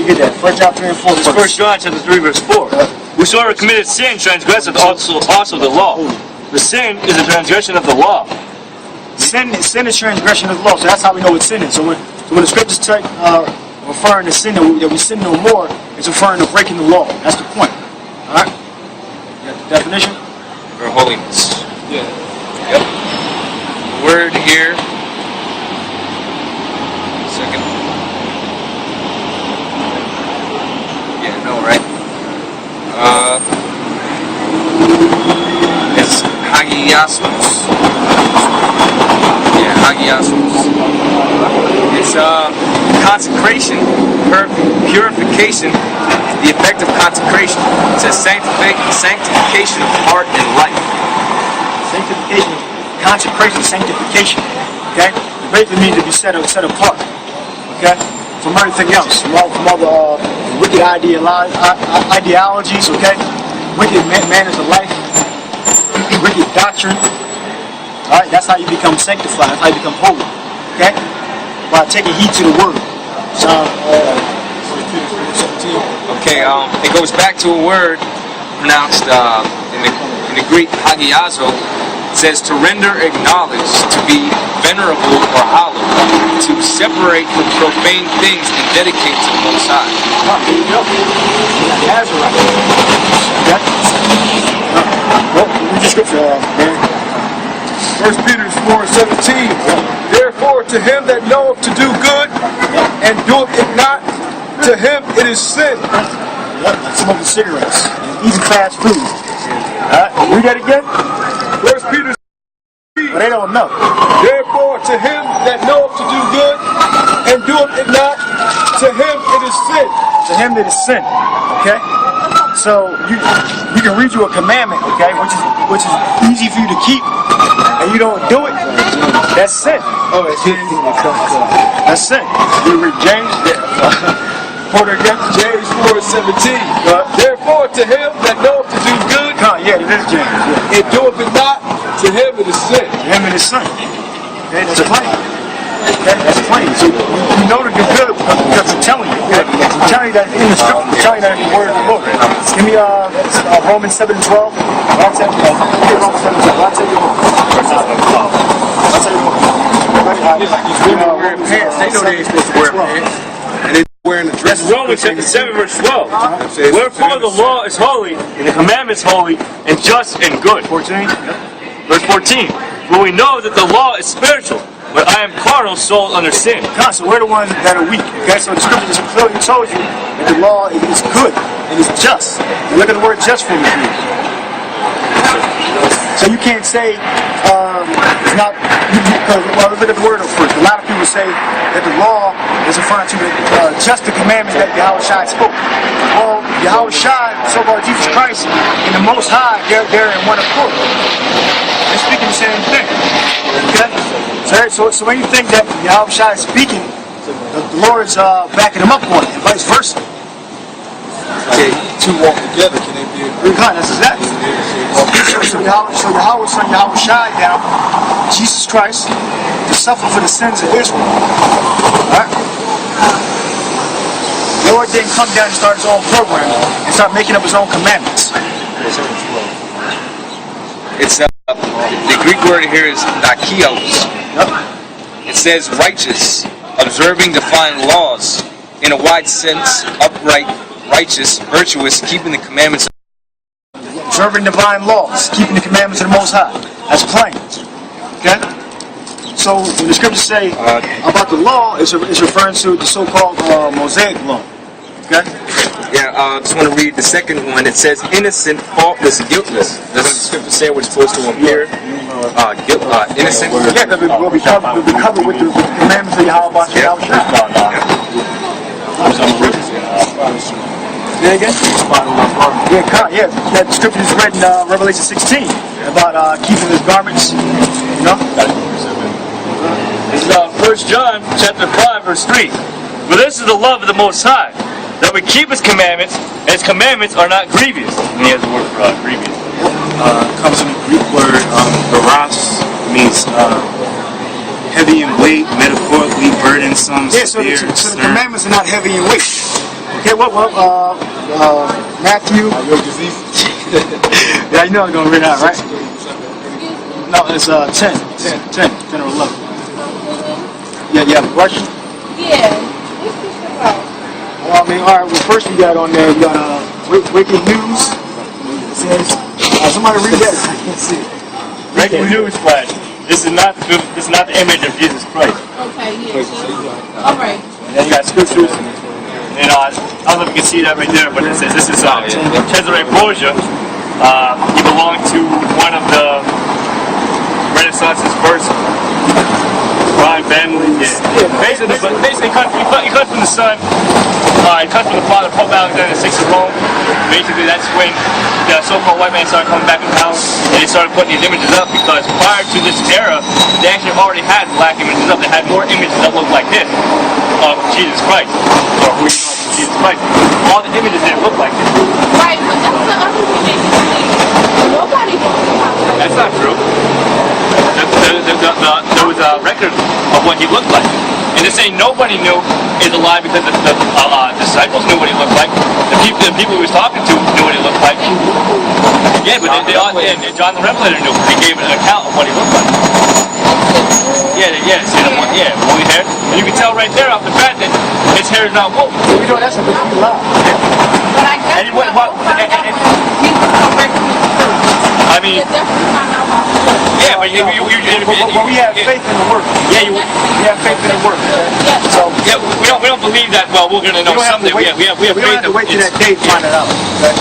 you get that? 1 John 3 and 4. It's 1 John chapter 3 verse 4. Whosoever committed sin transgresseth also the law. The sin is a transgression of the law. Sin is transgression of the law, so that's how we know what sin is. So when the scriptures referring to sin, that we sin no more, it's referring to breaking the law. That's the point. Alright? You got the definition? For holiness. Yeah. Yep. The word here. Second. Yeah, no, right? It's hagiasmos. Yeah, hagiasmos. It's consecration, purification, the effect of consecration. It says sanctification of heart and life. Sanctification, consecration, sanctification. Okay? It basically means to be set apart. Okay? From everything else, from all the wicked ideologies, okay? Wicked manners of life, wicked doctrine. Alright, that's how you become sanctified, that's how you become holy. Okay? By taking heed to the word. Okay, it goes back to a word pronounced in the Greek hagiazo. It says to render, acknowledge, to be venerable or hallowed, to separate from profane things and dedicate to the Most High. There you go. Well, read the scripture, man. 1 Peter 4:17. Therefore, to him that knoweth to do good and doeth it not, to him it is sin. Like smoking cigarettes and eating fast food. Read that again. 1 Peter. But they don't know. Therefore, to him that knoweth to do good and doeth it not, to him it is sin. To him it is sin. Okay. So you can read you a commandment, okay, which is easy for you to keep, and you don't do it. That's sin. Oh, that's sin. That's sin. You read James? Porter again? James 4:17. Therefore, to him that knoweth to do good, yeah, it is James. Yeah. And doeth it not, to him it is sin. To him it is sin. Okay, that's plain. Okay, that's plain. So you know to do good because I'm telling you. Okay? I'm telling you that in the scripture. I'm telling you that in the word of the Lord. Give me Romans 7:12. I'll tell you. Romans 7:12. I'll tell you more. I'll tell you more. These women wearing pants. They know they ain't supposed to wear pants. And they wearing the dress. Romans chapter 7 verse 12. Wherefore the law is holy, and the commandments holy, and just and good. 14. Verse 14. For we know that the law is spiritual, but I am carnal, sold under sin. So we're the ones that are weak. Okay, so the scripture just clearly told you that the law is good and it's just. And look at the word just for me. So you can't say it's not. Well, look at the word first. A lot of people say that the law is referring to just the commandments that Yahweh Shai spoke. Well, Yahweh Shai, so-called Jesus Christ, and the Most High, they're in one accord. They're speaking the same thing. Okay? So anything that Yahweh Shai is speaking, the Lord is backing him up on it, and vice versa. Okay, two walk together, can they be agreed? That's exactly. So Yahweh sent Yahweh Shai down, Jesus Christ, to suffer for the sins of Israel. Alright? The Lord didn't come down and start his own program and start making up his own commandments. It's the Greek word here is nakios. It says righteous, observing defined laws in a wide sense, upright, righteous, virtuous, keeping the commandments. Observing divine laws, keeping the commandments of the Most High. That's plain. Okay? So when the scriptures say about the law, it's referring to the so-called Mosaic law. Okay? Yeah, I just want to read the second one. It says innocent, faultless, guiltless. Doesn't the scripture say we're supposed to appear innocent? Yeah, because we'll be covered with the commandments of Yahweh. Say again? Yeah, that scripture is read in Revelation 16 about keeping his garments. You know? This is 1 John chapter 5 verse 3. For this is the love of the Most High, that we keep his commandments, and his commandments are not grievous. And he has the word for grievous. Comes from the Greek word baros, means heavy in weight, metaphorically burdensome, yeah, so the commandments are not heavy in weight. Okay, Matthew. Yeah, you know I'm going to read out, right? No, it's 10 or 11. Yeah, you have a question? Yeah. What's this about? Well, I mean, all right. Well, first we got on there. You got Wicked News. It says, somebody read that. I can't see it. Breaking news flash. This is not the image of Jesus Christ. Okay, yeah. All right. And then you got scriptures. And I don't know if you can see that right there, but it says this is Cesare Borgia. He belonged to one of the Renaissance's first prime family. Yeah. Basically, he comes from the son. He comes from the father, Pope Alexander VI of Rome. Basically, that's when the so-called white man started coming back in town, and they started putting these images up because prior to this era, they actually already had black images up. They had more images that looked like this of Jesus Christ, or who you know as Jesus Christ. All the images didn't look like this. Right, but that's the other thing that you say. Nobody knows about that. That's not true. There was a record of what he looked like. And to say nobody knew is a lie because the disciples knew what he looked like. The people he was talking to knew what he looked like. Yeah, but they all did. John the Revelator knew. He gave an account of what he looked like. Yeah, see the one, woolly hair. And you can tell right there off the bat that his hair is not wool. You know, that's a big lie. But I guess And what- people correctly I mean, definitely find out about it. yeah, but We have faith in the work. Yeah, We have faith in the work. Yeah. So yeah, we don't believe that. Well, we're gonna know we don't have to someday. wait. We have We don't faith have to wait till it's- that day to find it out. Okay?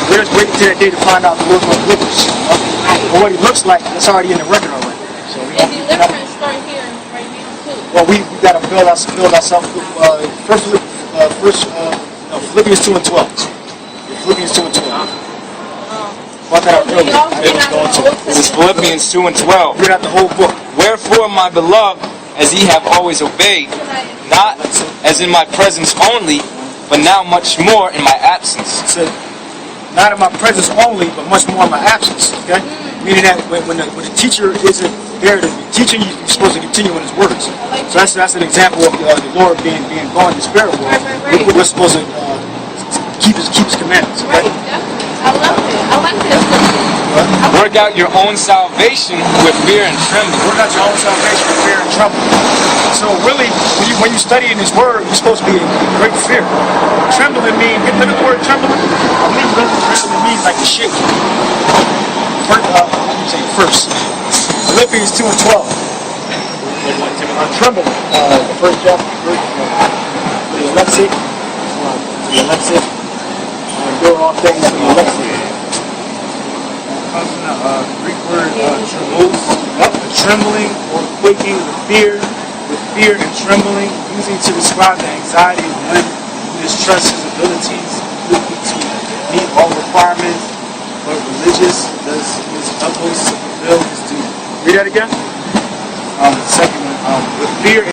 We're just waiting till that day to find out the work of Phillips. But what he looks like, that's already in the record already. So we And don't. deliverance start here, right here too. Well, we got to build ourselves. Philippians 2 and 12. Philippians 2 and 12. Well, I We also not This is Philippians 2 and 12. Read out the whole book. Wherefore, my beloved, as ye have always obeyed, not as in my presence only, but now much more in my absence. So, not in my presence only, but much more in my absence. Okay, meaning that when the teacher isn't there to be teaching, you're supposed to continue in his words. So that's an example of the Lord being gone in the spirit world. Right. We're supposed to keep his commandments. Right, Okay? definitely. I love it. I like this. Work out your own salvation with fear and trembling. Work out your own salvation with fear and trembling. So really, when you study in His Word, you're supposed to be in great fear. Trembling means, look at the word trembling. I believe trembling means like to shake. First. Philippians 2 and 12. Trembling. The first chapter, the Alexis. Do all things in the Alexis. Comes from the Greek word tremulous, trembling or quaking with fear and trembling, using to describe the anxiety of one who distrusts his abilities completely to meet all requirements, but religious does his utmost to fulfill his duty. Read that again. The second one, with fear